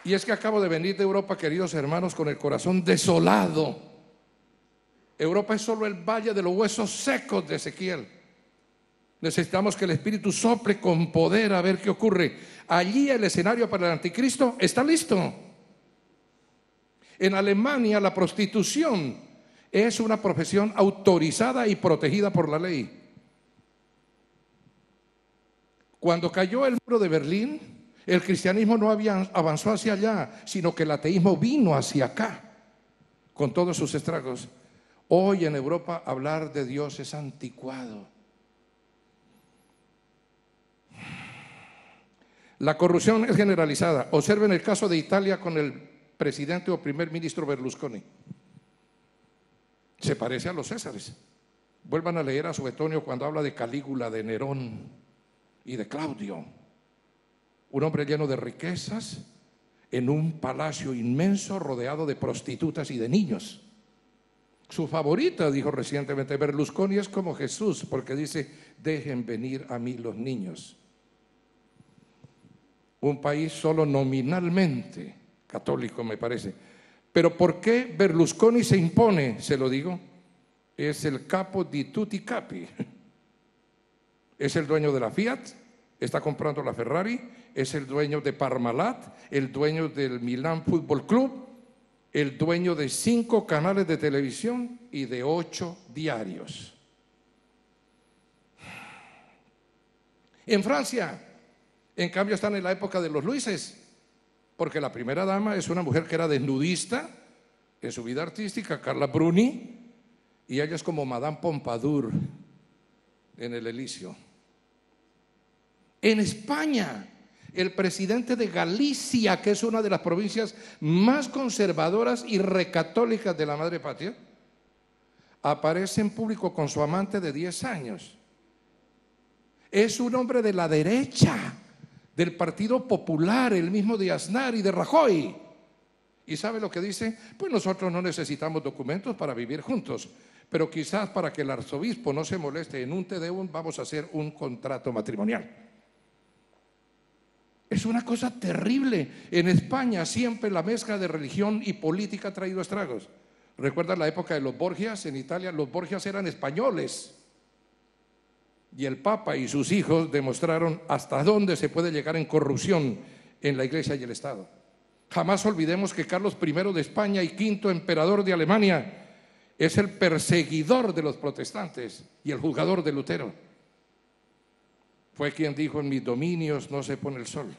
Y es que acabo de venir de Europa, queridos hermanos, con el corazón desolado. Europa es solo el valle de los huesos secos de Ezequiel. Necesitamos que el Espíritu sople con poder a ver qué ocurre. Allí el escenario para el anticristo está listo. En Alemania la prostitución es una profesión autorizada y protegida por la ley. Cuando cayó el muro de Berlín, el cristianismo no avanzó hacia allá, sino que el ateísmo vino hacia acá, con todos sus estragos. Hoy en Europa hablar de Dios es anticuado. La corrupción es generalizada. Observen el caso de Italia con el presidente o primer ministro Berlusconi. Se parece a los Césares. Vuelvan a leer a Suetonio cuando habla de Calígula, de Nerón y de Claudio. Un hombre lleno de riquezas en un palacio inmenso rodeado de prostitutas y de niños. Su favorita, dijo recientemente Berlusconi, es como Jesús, porque dice: dejen venir a mí los niños. Un país solo nominalmente católico, me parece. Pero ¿por qué Berlusconi se impone? Se lo digo, es el capo di tutti capi. Es el dueño de la Fiat, está comprando la Ferrari, es el dueño de Parmalat, el dueño del Milán Fútbol Club, el dueño de 5 canales de televisión y de 8 diarios. En Francia, en cambio, están en la época de los Luises, porque la primera dama es una mujer que era desnudista en su vida artística, Carla Bruni, y ella es como Madame Pompadour en el Elíseo. En España, el presidente de Galicia, que es una de las provincias más conservadoras y recatólicas de la madre patria, aparece en público con su amante de 10 años. Es un hombre de la derecha, del Partido Popular, el mismo de Aznar y de Rajoy. ¿Y sabe lo que dice? Pues nosotros no necesitamos documentos para vivir juntos, pero quizás para que el arzobispo no se moleste en un Te Deum vamos a hacer un contrato matrimonial. Es una cosa terrible. En España siempre la mezcla de religión y política ha traído estragos. ¿Recuerdan la época de los Borgias? En Italia los Borgias eran españoles. Y el Papa y sus hijos demostraron hasta dónde se puede llegar en corrupción en la Iglesia y el Estado. Jamás olvidemos que Carlos I de España y V emperador de Alemania es el perseguidor de los protestantes y el juzgador de Lutero. Fue quien dijo: en mis dominios no se pone el sol.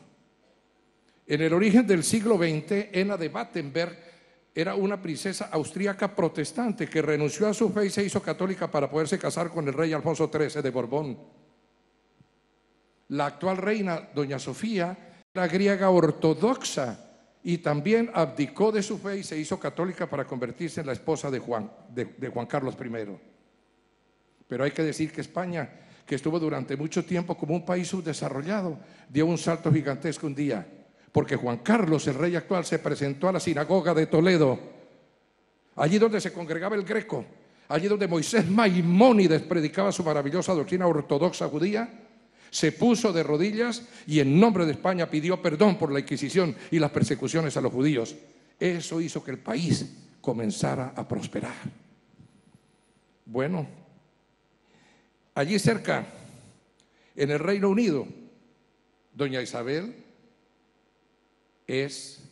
En el origen del siglo XX, Ena de Battenberg era una princesa austríaca protestante que renunció a su fe y se hizo católica para poderse casar con el rey Alfonso XIII de Borbón. La actual reina, doña Sofía, era griega ortodoxa y también abdicó de su fe y se hizo católica para convertirse en la esposa de Juan Carlos I. Pero hay que decir que España, que estuvo durante mucho tiempo como un país subdesarrollado, dio un salto gigantesco un día, porque Juan Carlos, el rey actual, se presentó a la sinagoga de Toledo, allí donde se congregaba el Greco, allí donde Moisés Maimónides predicaba su maravillosa doctrina ortodoxa judía. Se puso de rodillas y en nombre de España pidió perdón por la Inquisición y las persecuciones a los judíos. Eso hizo que el país comenzara a prosperar. Bueno, allí cerca, en el Reino Unido, doña Isabel es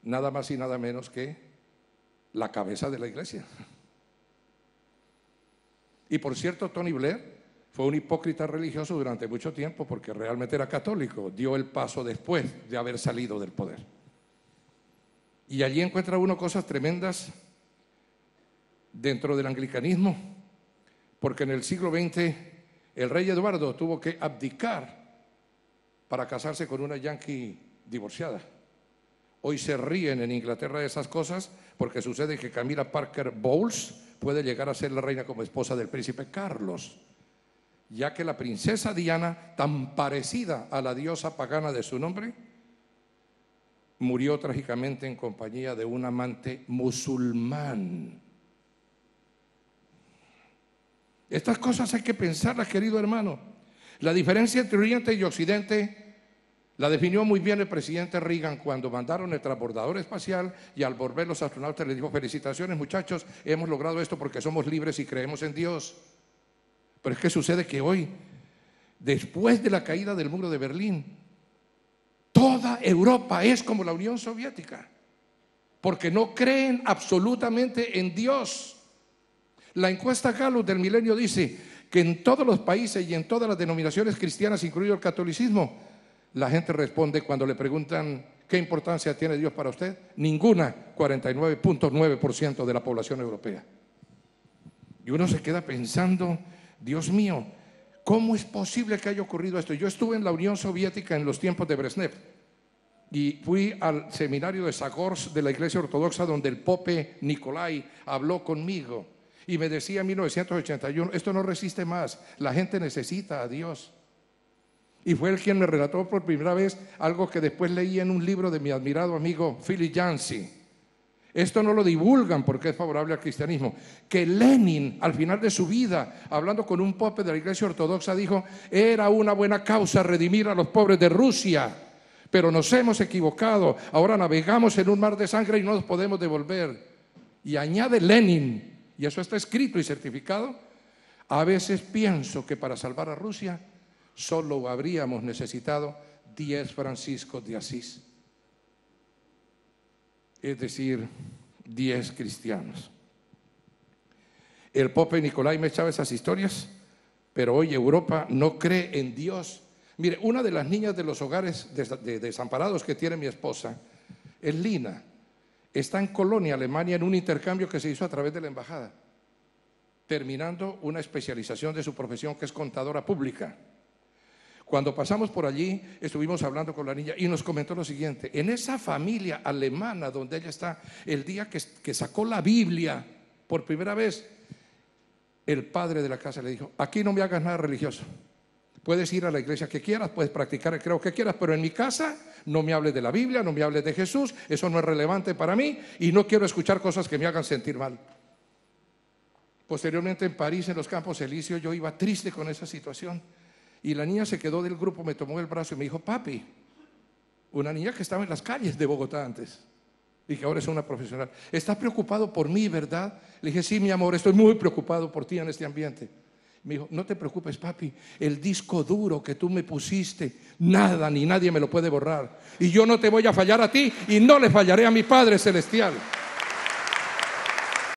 nada más y nada menos que la cabeza de la iglesia. Y por cierto, Tony Blair fue un hipócrita religioso durante mucho tiempo porque realmente era católico, dio el paso después de haber salido del poder. Y allí encuentra uno cosas tremendas dentro del anglicanismo, porque en el siglo XX el rey Eduardo tuvo que abdicar para casarse con una yanqui divorciada. Hoy se ríen en Inglaterra de esas cosas porque sucede que Camilla Parker Bowles puede llegar a ser la reina como esposa del príncipe Carlos, ya que la princesa Diana, tan parecida a la diosa pagana de su nombre, murió trágicamente en compañía de un amante musulmán. Estas cosas hay que pensarlas, querido hermano. La diferencia entre Oriente y Occidente La definió muy bien el presidente Reagan cuando mandaron el transbordador espacial y al volver los astronautas les dijo: felicitaciones muchachos, hemos logrado esto porque somos libres y creemos en Dios. Pero es que sucede que hoy, después de la caída del muro de Berlín, toda Europa es como la Unión Soviética, porque no creen absolutamente en Dios. La encuesta Gallup del milenio dice que en todos los países y en todas las denominaciones cristianas, incluido el catolicismo, la gente responde cuando le preguntan ¿qué importancia tiene Dios para usted? Ninguna, 49.9% de la población europea. Y uno se queda pensando, Dios mío, ¿cómo es posible que haya ocurrido esto? Yo estuve en la Unión Soviética en los tiempos de Brezhnev y fui al seminario de Zagorsk de la Iglesia Ortodoxa, donde el Pope Nicolai habló conmigo y me decía en 1981, esto no resiste más, la gente necesita a Dios. Y fue él quien me relató por primera vez algo que después leí en un libro de mi admirado amigo Philip Yancey. Esto no lo divulgan porque es favorable al cristianismo. Que Lenin, al final de su vida, hablando con un pope de la Iglesia Ortodoxa, dijo: era una buena causa redimir a los pobres de Rusia, pero nos hemos equivocado. Ahora navegamos en un mar de sangre y no nos podemos devolver. Y añade Lenin, y eso está escrito y certificado: a veces pienso que para salvar a Rusia solo habríamos necesitado 10 Franciscos de Asís, es decir, 10 cristianos. El Pope Nicolai me echaba esas historias, pero hoy Europa no cree en Dios. Mire, una de las niñas de los hogares desamparados que tiene mi esposa es Lina. Está en Colonia, Alemania, en un intercambio que se hizo a través de la embajada, terminando una especialización de su profesión, que es contadora pública. Cuando pasamos por allí, estuvimos hablando con la niña y nos comentó lo siguiente: en esa familia alemana donde ella está, el día que sacó la Biblia por primera vez, el padre de la casa le dijo: aquí no me hagas nada religioso, puedes ir a la iglesia que quieras, puedes practicar el credo que quieras, pero en mi casa no me hables de la Biblia, no me hables de Jesús, eso no es relevante para mí y no quiero escuchar cosas que me hagan sentir mal. Posteriormente en París, en los Campos Elíseos, yo iba triste con esa situación. Y la niña se quedó del grupo, me tomó el brazo y me dijo: papi, una niña que estaba en las calles de Bogotá antes y que ahora es una profesional, ¿estás preocupado por mí, verdad? Le dije: sí, mi amor, estoy muy preocupado por ti en este ambiente. Me dijo: no te preocupes, papi, el disco duro que tú me pusiste, nada ni nadie me lo puede borrar. Y yo no te voy a fallar a ti y no le fallaré a mi Padre Celestial.